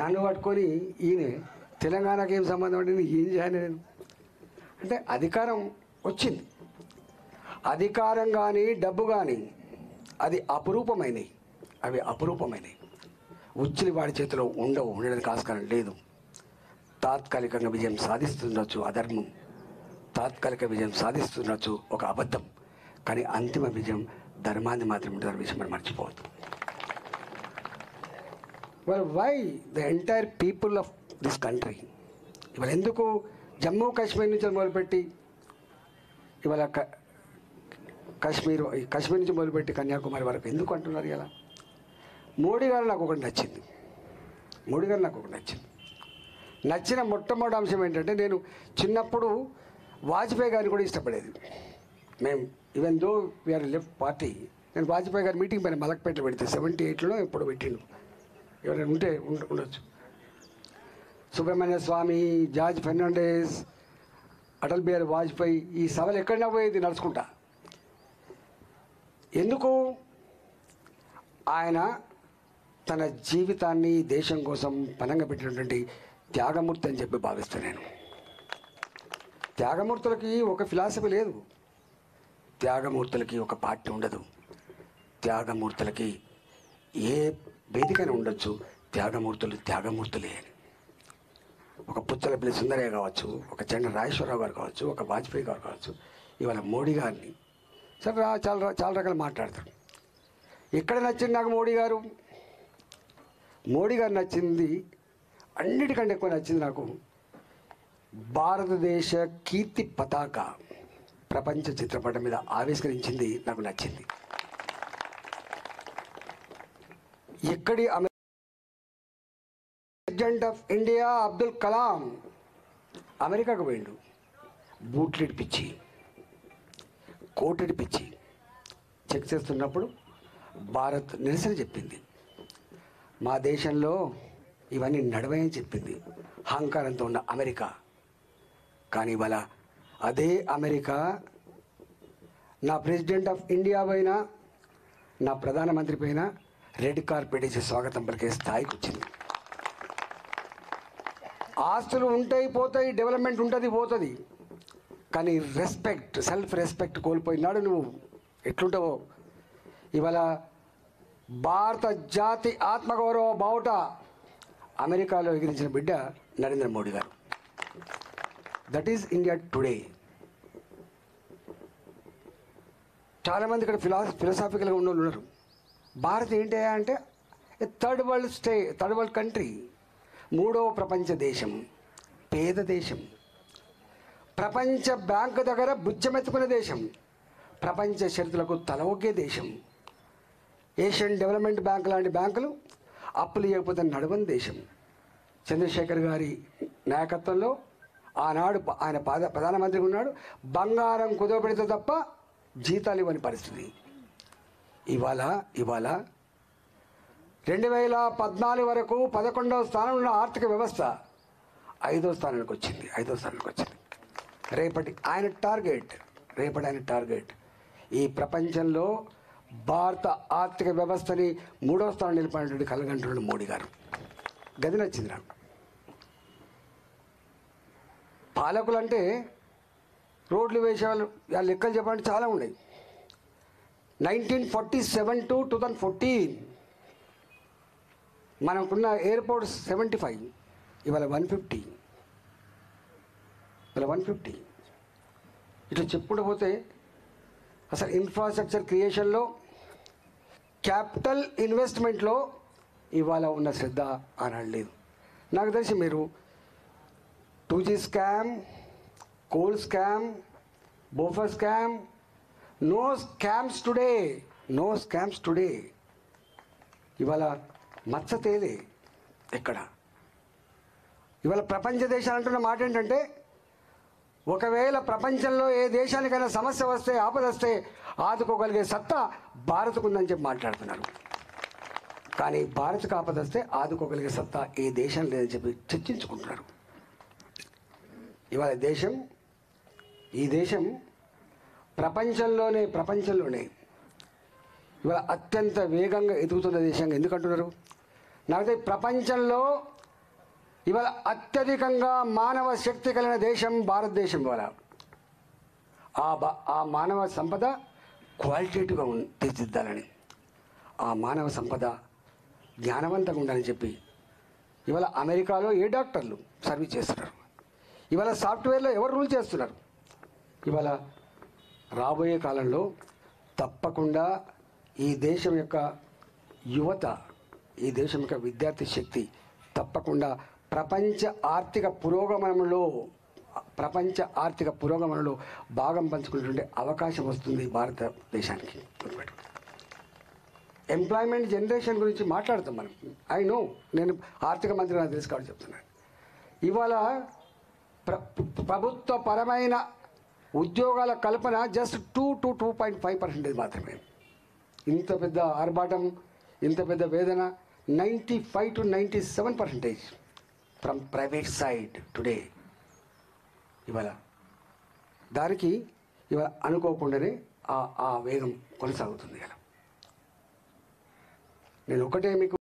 నన్ను పట్టుకొని ఈయన తెలంగాణకి ఏం సంబంధం అంటే ఏం చేయాలి నేను అంటే అధికారం వచ్చింది. అధికారం కానీ డబ్బు కానీ అది అపురూపమైనవి, అవి అపురూపమైనవి. ఉచ్చిలి వాడి చేతిలో ఉండడానికి ఆస్కారం లేదు. తాత్కాలికంగా విజయం సాధిస్తుండొచ్చు అధర్మం, తాత్కాలిక విజయం సాధిస్తుండొచ్చు ఒక అబద్ధం, కానీ అంతిమ విజయం ధర్మాన్ని మాత్రం ఉంటుంది విషయం మనం మర్చిపోవద్దు. Well, why the entire people of this country? ఇవాళ ఎందుకు జమ్మూ కాశ్మీర్ నుంచి మొదలుపెట్టి ఇవాళ కాశ్మీర్ నుంచి మొదలుపెట్టి కన్యాకుమారి వరకు ఎందుకు అంటున్నారు? ఇలా మోడీ గారు నాకు ఒకటి నచ్చింది. నచ్చిన మొట్టమొదటి అంశం ఏంటంటే, నేను చిన్నప్పుడు వాజ్పేయి గారిని కూడా ఇష్టపడేది. మేము even though we're left party, నేను వాజ్పేయి గారి మీటింగ్ పైన మలక్పేటలో పెడితే 78లో ఎప్పుడు పెట్టిండు, ఎవరైనా ఉంటే ఉండొచ్చు. సుబ్రహ్మణ్య స్వామి, జార్జ్ ఫెర్నాండెస్, అటల్ బిహారీ వాజ్పేయి, ఈ సభలు ఎక్కడైనా పోయేది నడుచుకుంటా. ఎందుకు? ఆయన తన జీవితాన్ని దేశం కోసం పనంగా పెట్టినటువంటి త్యాగమూర్తి అని చెప్పి భావిస్తాను నేను. త్యాగమూర్తులకి ఒక ఫిలాసఫీ లేదు, త్యాగమూర్తులకి ఒక పార్టీ ఉండదు, త్యాగమూర్తులకి ఏ వేదికైనా ఉండొచ్చు, త్యాగమూర్తులే. ఒక పుచ్చలపల్లి సుందరయ్య కావచ్చు, ఒక చెన్న రాజేశ్వరరావు గారు కావచ్చు, ఒక వాజ్పేయి గారు కావచ్చు, ఇవాళ మోడీ గారిని సరే చాలా రకాలు మాట్లాడతారు. ఎక్కడ నచ్చింది నాకు మోడీ గారు నచ్చింది, అన్నిటికంటే ఎక్కువ నచ్చింది నాకు భారతదేశ కీర్తి పతాక ప్రపంచ చిత్రపటం మీద ఆవిష్కరించింది నాకు నచ్చింది. ఎక్కడి president of India Abdul Kalam అమెరికాకు పోయిండు, బూట్లెడిపించి కోటెడిపించి చెక్ చేస్తున్నప్పుడు భారత్ నిరసన చెప్పింది. మా దేశంలో ఇవన్నీ నడవని చెప్పింది అహంకారంతో ఉన్న అమెరికా. కానీ ఇవాళ అదే అమెరికా నా ప్రెసిడెంట్ ఆఫ్ ఇండియా పైన, నా ప్రధానమంత్రి పైన రెడ్ కార్పెట్ వేసి స్వాగతం పలికే స్థాయికి వచ్చింది. ఆస్తులు ఉంటాయి పోతాయి, డెవలప్మెంట్ ఉంటుంది పోతుంది, కానీ రెస్పెక్ట్, సెల్ఫ్ రెస్పెక్ట్ కోల్పోయినాడు నువ్వు ఎట్లుంటావో. ఇవాళ భారత జాతి ఆత్మగౌరవ బావుట అమెరికాలో ఎగిరించిన బిడ్డ నరేంద్ర మోడీ గారు. That is India today. చాలామంది ఇక్కడ ఫిలాసాఫికల్గా ఉన్న వాళ్ళు ఉన్నారు. భారత్ ఏంటి అంటే థర్డ్ వరల్డ్ కంట్రీ, మూడవ ప్రపంచ దేశం, పేద దేశం, ప్రపంచ బ్యాంకు దగ్గర బుచ్చమెత్తుకునే దేశం, ప్రపంచ షరతులకు తల ఒగ్గే దేశం, ఏషియన్ డెవలప్మెంట్ బ్యాంక్ లాంటి బ్యాంకులు అప్పులు ఇవ్వకపోతే నడవని దేశం. చంద్రశేఖర్ గారి నాయకత్వంలో ఆనాడు ఆయన ప్రధానమంత్రిగా ఉన్నాడు, బంగారం కుదవపెడితే తప్ప జీతాలు ఇవ్వని పరిస్థితి. ఇవాళ 2014 వరకు 11వ స్థానంలో ఉన్న ఆర్థిక వ్యవస్థ 5వ స్థానానికి వచ్చింది. రేపటి ఆయన టార్గెట్ ఈ ప్రపంచంలో భారత ఆర్థిక వ్యవస్థని 3వ స్థానం నిలిపినటువంటి కలగంటున్నాడు మోడీ గారు. గది నచ్చింది నాకు. పాలకులు అంటే రోడ్లు వేసేవాళ్ళు, వాళ్ళ లెక్కలు చెప్పాలంటే చాలా ఉన్నాయి. 1947 to 2014 మనకున్న ఎయిర్పోర్ట్స్ 75, ఇవాళ 150. ఇట్లా చెప్పుకుంటూ పోతే అసలు ఇన్ఫ్రాస్ట్రక్చర్ క్రియేషన్లో, క్యాపిటల్ ఇన్వెస్ట్మెంట్లో ఇవాళ ఉన్న శ్రద్ధ ఆనాడు లేదు. నాకు తెలిసి మీరు 2G scam, coal scam, Bofors scam, no scams today. ఇవాళ మచ్చ తేలే ఎక్కడ. ఇవాళ ప్రపంచ దేశాలు అంటున్న మాట ఏంటంటే, ఒకవేళ ప్రపంచంలో ఏ దేశానికైనా సమస్య వస్తే, ఆపద వస్తే ఆదుకోగలిగే సత్తా భారత్కు ఉందని చెప్పి మాట్లాడుతున్నారు. కానీ భారత్కు ఆపద వస్తే ఆదుకోగలిగే సత్తా ఏ దేశం లేదని చెప్పి చర్చించుకుంటున్నారు. ఇవాళ ఈ దేశం ప్రపంచంలోనే ఇవాళ అత్యంత వేగంగా ఎదుగుతున్న దేశంగా ఎందుకంటున్నారు? నాకు ప్రపంచంలో ఇవాళ అత్యధికంగా మానవ శక్తి కలిగిన దేశం భారతదేశం. ఇవాళ ఆ మానవ సంపద క్వాలిటేటివ్గా తీర్చిదిద్దాలని, ఆ మానవ సంపద జ్ఞానవంతంగా ఉండాలని చెప్పి ఇవాళ అమెరికాలో ఏ డాక్టర్లు సర్వీస్ చేస్తున్నారు, ఇవాళ సాఫ్ట్వేర్లో ఎవరు రూల్ చేస్తున్నారు. ఇవాళ రాబోయే కాలంలో తప్పకుండా ఈ దేశం యొక్క యువత, ఈ దేశం యొక్క విద్యార్థి శక్తి తప్పకుండా ప్రపంచ ఆర్థిక పురోగమనంలో భాగం పంచుకునేటువంటి అవకాశం వస్తుంది భారతదేశానికి. ఎంప్లాయ్మెంట్ జనరేషన్ గురించి మాట్లాడుతాం మనం. ఐ నో, నేను ఆర్థిక మంత్రి నాకు తెలుసు కాబట్టి చెప్తున్నాను. ఇవాళ ప్రభుత్వ పరమైన ఉద్యోగాల కల్పన జస్ట్ 2 to 2.5% మాత్రమే. ఇంత పెద్ద ఆర్భాటం, ఇంత పెద్ద వేదన 95 to 97% from private side today. ఇవాళ దానికి ఇవాళ అనుకోకుండానే ఆ వేగం కొనసాగుతుంది కదా. నేను ఒకటే మీకు